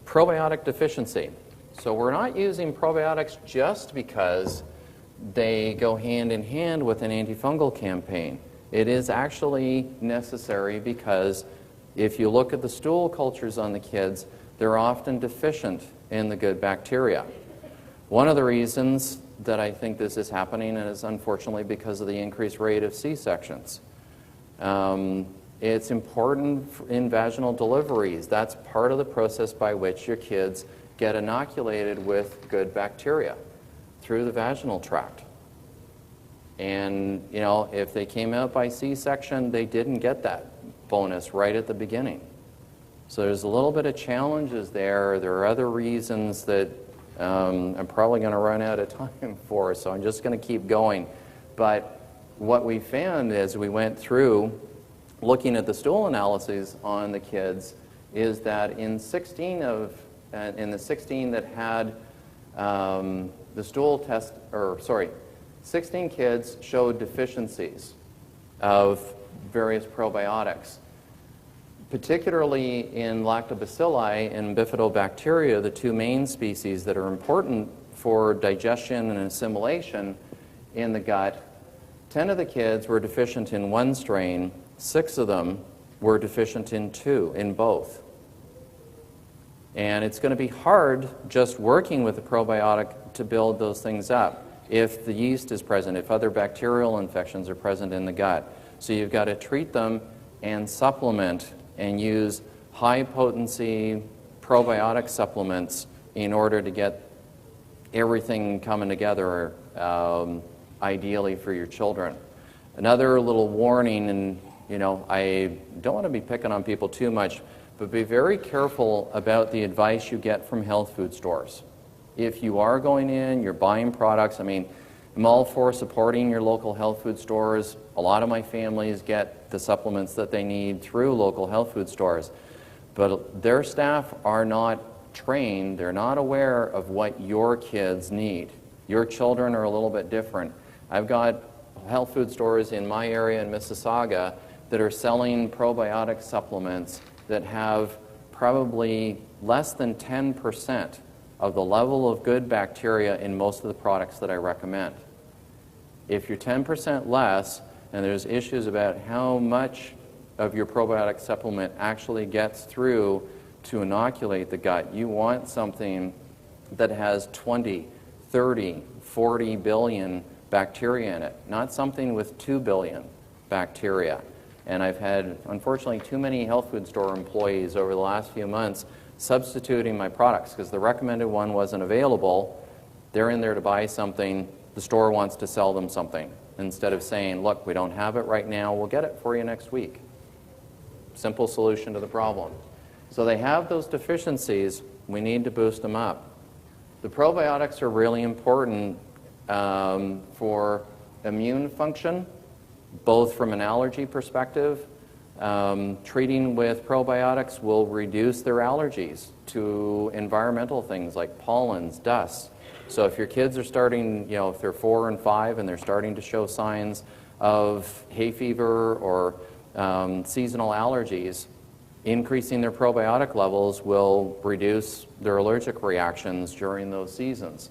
Probiotic deficiency. So we're not using probiotics just because they go hand in hand with an antifungal campaign. It is actually necessary because if you look at the stool cultures on the kids, they're often deficient in the good bacteria. One of the reasons that I think this is happening is unfortunately because of the increased rate of C-sections. It's important in vaginal deliveries. That's part of the process by which your kids get inoculated with good bacteria through the vaginal tract. And, you know, if they came out by C-section, they didn't get that bonus right at the beginning. So there's a little bit of challenges there. There are other reasons that I'm probably going to run out of time for, so I'm just going to keep going. But what we found as we went through looking at the stool analyses on the kids is that in 16 that had the stool test, 16 kids showed deficiencies of various probiotics. Particularly in lactobacilli and bifidobacteria, the two main species that are important for digestion and assimilation in the gut, 10 of the kids were deficient in one strain, 6 of them were deficient in both. And it's going to be hard just working with a probiotic to build those things up if the yeast is present, if other bacterial infections are present in the gut. So you've got to treat them and supplement and use high-potency probiotic supplements in order to get everything coming together ideally for your children. Another little warning, and you know, I don't want to be picking on people too much, but be very careful about the advice you get from health food stores. If you are going in, you're buying products, I mean, I'm all for supporting your local health food stores. A lot of my families get the supplements that they need through local health food stores. But their staff are not trained, they're not aware of what your kids need. Your children are a little bit different. I've got health food stores in my area in Mississauga that are selling probiotic supplements that have probably less than 10% of the level of good bacteria in most of the products that I recommend. If you're 10% less, and there's issues about how much of your probiotic supplement actually gets through to inoculate the gut, you want something that has 20, 30, 40 billion bacteria in it, not something with 2 billion bacteria. And I've had, unfortunately, too many health food store employees over the last few months substituting my products because the recommended one wasn't available. They're in there to buy something, the store wants to sell them something. Instead of saying, look, we don't have it right now, we'll get it for you next week. Simple solution to the problem. So they have those deficiencies, we need to boost them up. The probiotics are really important for immune function, both from an allergy perspective. Treating with probiotics will reduce their allergies to environmental things like pollens, dust. So if your kids are starting, you know, if they're 4 and 5 and they're starting to show signs of hay fever or seasonal allergies, increasing their probiotic levels will reduce their allergic reactions during those seasons.